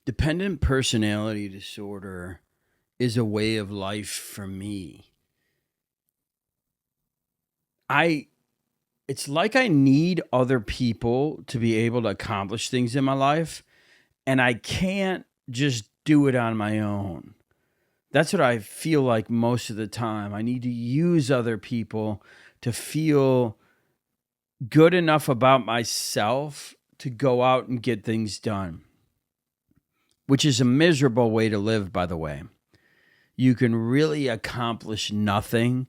Dependent personality disorder is a way of life for me. I it's like I need other people to be able to accomplish things in my life, and I can't just do it on my own. That's what I feel like most of the time. I need to use other people to feel good enough about myself to go out and get things done, which is a miserable way to live, by the way. You can really accomplish nothing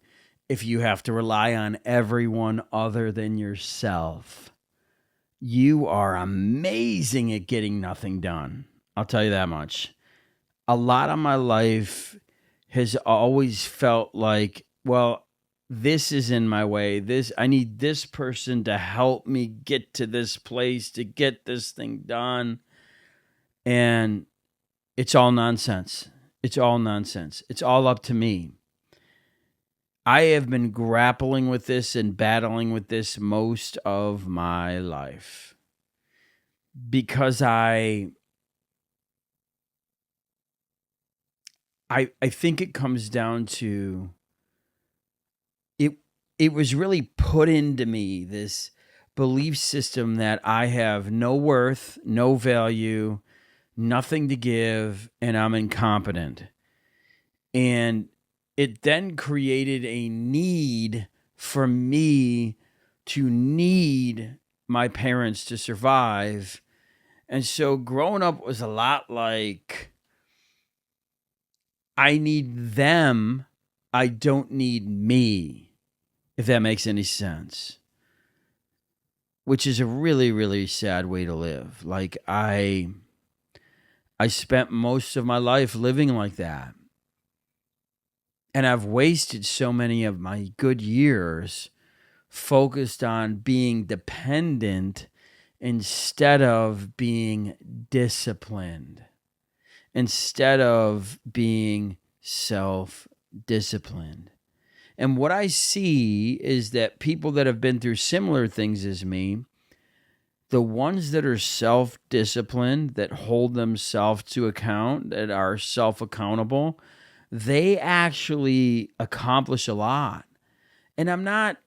if you have to rely on everyone other than yourself. You are amazing at getting nothing done. I'll tell you that much. A lot of my life has always felt like, well, this is in my way. I need this person to help me get to this place, to get this thing done. And it's all nonsense. It's all nonsense. It's all up to me. I have been grappling with this and battling with this most of my life because I think it comes down to it. It was really put into me, this belief system that I have no worth, no value, nothing to give, and I'm incompetent. And it then created a need for me to need my parents to survive. And so growing up was a lot like, I need them, I don't need me, if that makes any sense. Which is a really, really sad way to live. Like I spent most of my life living like that. And I've wasted so many of my good years focused on being dependent instead of being disciplined, instead of being self-disciplined. And what I see is that people that have been through similar things as me, the ones that are self-disciplined, that hold themselves to account, that are self-accountable, they actually accomplish a lot. And I'm not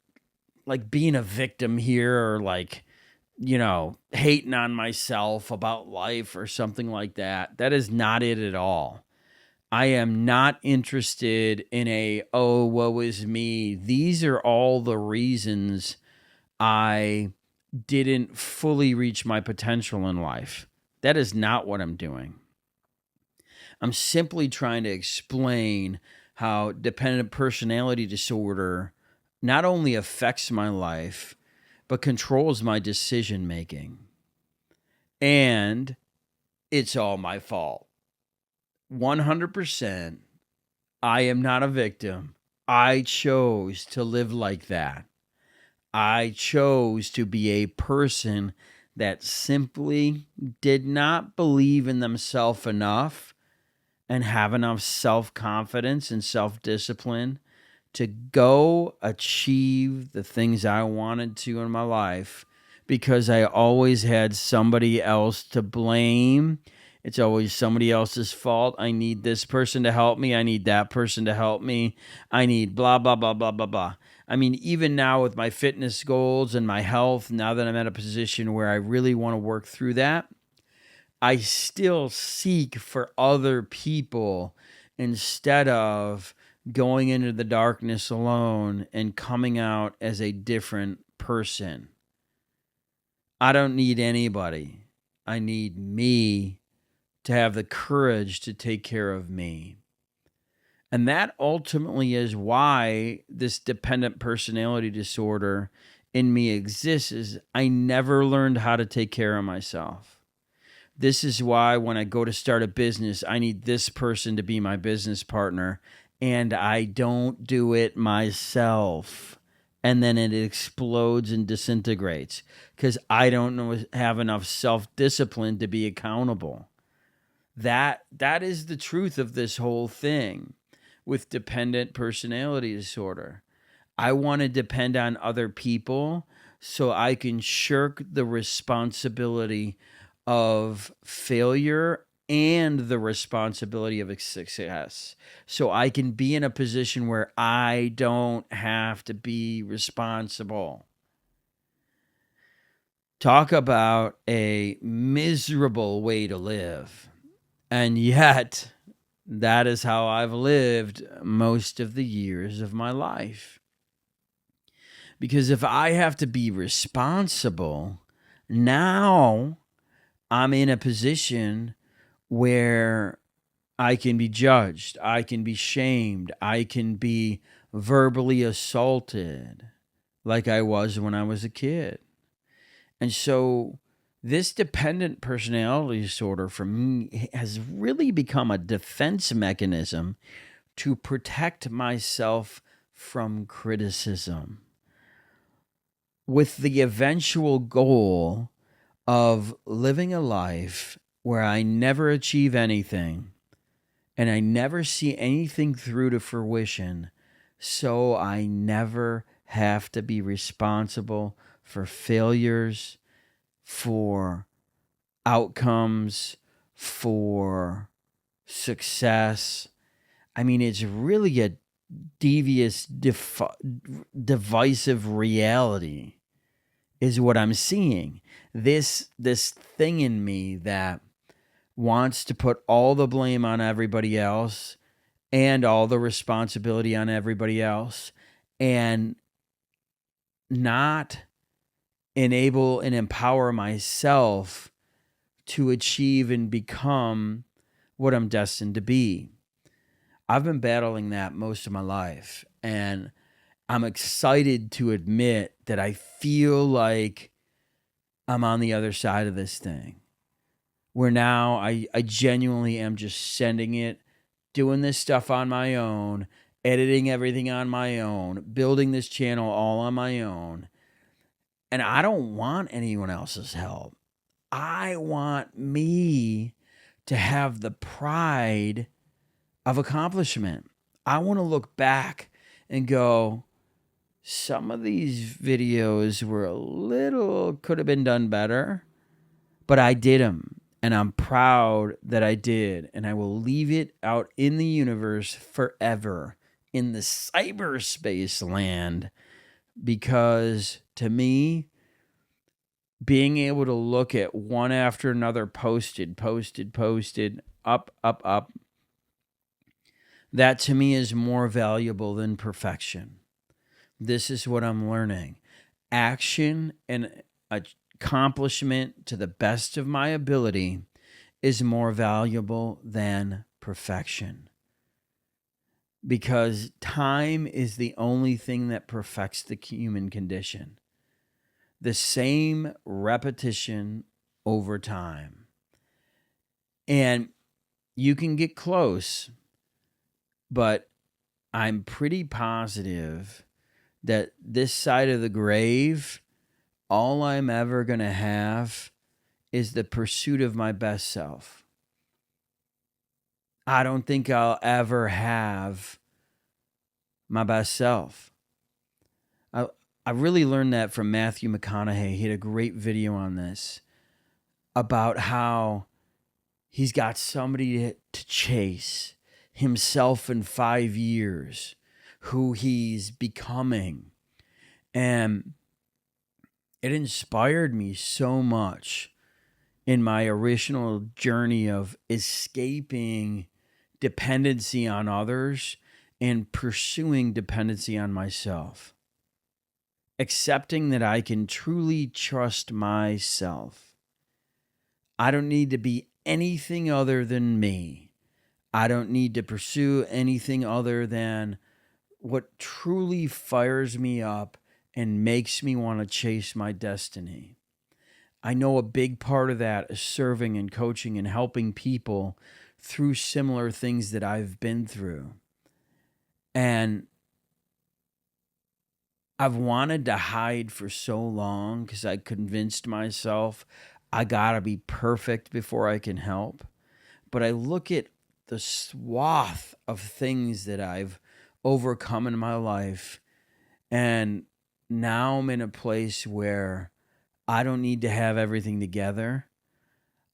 like being a victim here or like, hating on myself about life or something like that. That is not it at all. I am not interested in oh, woe is me. These are all the reasons I didn't fully reach my potential in life. That is not what I'm doing. I'm simply trying to explain how dependent personality disorder not only affects my life, but controls my decision making. And it's all my fault. 100%. I am not a victim. I chose to live like that. I chose to be a person that simply did not believe in themselves enough and have enough self-confidence and self-discipline to go achieve the things I wanted to in my life because I always had somebody else to blame. It's always somebody else's fault. I need this person to help me. I need that person to help me. I need blah, blah, blah, blah, blah, blah. I mean, even now with my fitness goals and my health, now that I'm at a position where I really want to work through that, I still seek for other people instead of going into the darkness alone and coming out as a different person. I don't need anybody. I need me to have the courage to take care of me. And that ultimately is why this dependent personality disorder in me exists, is I never learned how to take care of myself. This is why when I go to start a business, I need this person to be my business partner, and I don't do it myself. And then it explodes and disintegrates because I don't have enough self-discipline to be accountable. That is the truth of this whole thing with dependent personality disorder. I want to depend on other people so I can shirk the responsibility of failure and the responsibility of success. So I can be in a position where I don't have to be responsible. Talk about a miserable way to live. And yet, that is how I've lived most of the years of my life. Because if I have to be responsible, now I'm in a position where I can be judged, I can be shamed, I can be verbally assaulted like I was when I was a kid. And so this dependent personality disorder for me has really become a defense mechanism to protect myself from criticism, with the eventual goal of living a life where I never achieve anything and I never see anything through to fruition, so I never have to be responsible for failures, for outcomes, for success. I mean, it's really a devious, divisive reality is what I'm seeing. This thing in me that wants to put all the blame on everybody else and all the responsibility on everybody else, and not enable and empower myself to achieve and become what I'm destined to be. I've been battling that most of my life, and I'm excited to admit that I feel like I'm on the other side of this thing, where now I genuinely am just sending it, doing this stuff on my own, editing everything on my own, building this channel all on my own. And I don't want anyone else's help. I want me to have the pride of accomplishment. I want to look back and go, some of these videos were could have been done better, but I did them. And I'm proud that I did. And I will leave it out in the universe forever, in the cyberspace land, because to me, being able to look at one after another posted, up, that to me is more valuable than perfection. This is what I'm learning. Action and accomplishment to the best of my ability is more valuable than perfection. Because time is the only thing that perfects the human condition. The same repetition over time. And you can get close, but I'm pretty positive that this side of the grave, all I'm ever going to have is the pursuit of my best self. I don't think I'll ever have my best self. I really learned that from Matthew McConaughey. He had a great video on this about how he's got somebody to chase, himself in 5 years, who he's becoming. And it inspired me so much in my original journey of escaping dependency on others and pursuing dependency on myself. Accepting that I can truly trust myself. I don't need to be anything other than me. I don't need to pursue anything other than what truly fires me up and makes me want to chase my destiny. I know a big part of that is serving and coaching and helping people through similar things that I've been through. And I've wanted to hide for so long because I convinced myself I gotta be perfect before I can help. But I look at the swath of things that I've overcome in my life, and now I'm in a place where I don't need to have everything together.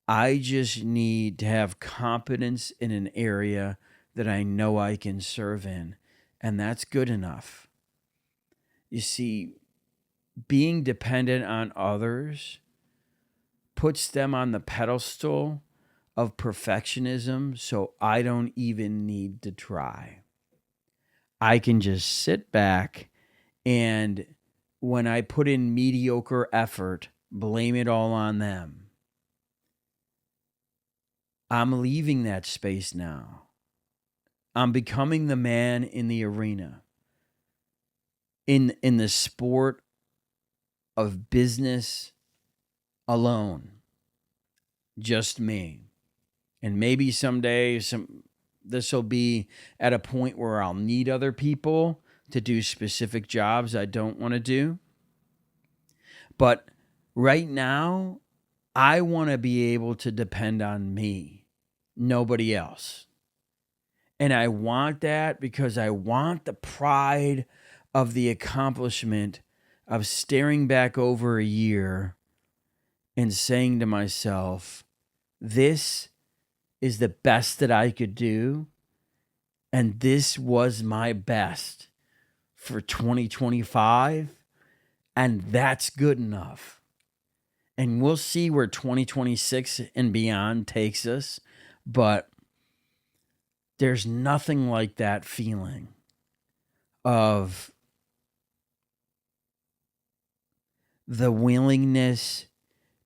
I just need to have competence in an area that I know I can serve in, and that's good enough. You see, being dependent on others puts them on the pedestal of perfectionism, so I don't even need to try. I can just sit back and when I put in mediocre effort, blame it all on them. I'm leaving that space now. I'm becoming the man in the arena. In the sport of business alone. Just me. And maybe someday this will be at a point where I'll need other people to do specific jobs I don't want to do. But right now, I want to be able to depend on me, nobody else. And I want that because I want the pride of the accomplishment of staring back over a year and saying to myself, this is the best that I could do. And this was my best for 2025. And that's good enough. And we'll see where 2026 and beyond takes us. But there's nothing like that feeling of the willingness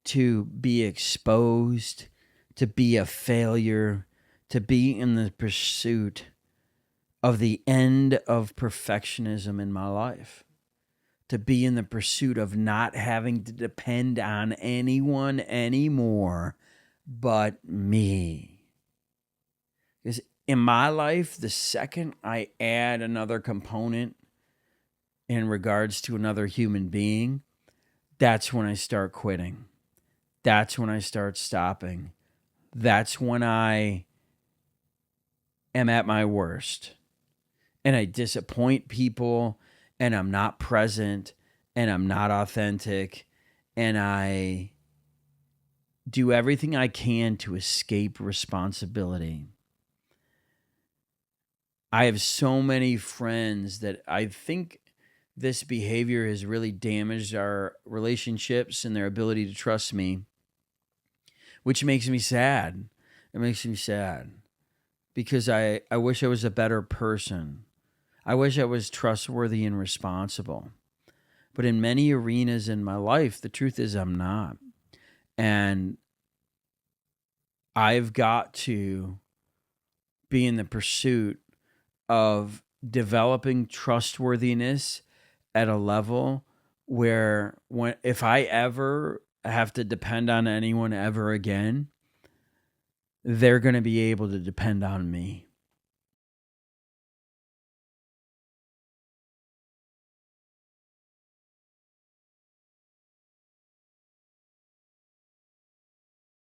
to be exposed, to be a failure, to be in the pursuit of the end of perfectionism in my life, to be in the pursuit of not having to depend on anyone anymore but me. Because in my life, the second I add another component in regards to another human being, that's when I start quitting. That's when I start stopping. That's when I am at my worst. And I disappoint people, and I'm not present, and I'm not authentic, and I do everything I can to escape responsibility. I have so many friends that I think this behavior has really damaged our relationships and their ability to trust me, which makes me sad. It makes me sad because I wish I was a better person. I wish I was trustworthy and responsible. But in many arenas in my life, the truth is I'm not. And I've got to be in the pursuit of developing trustworthiness at a level where if I ever have to depend on anyone ever again, they're going to be able to depend on me.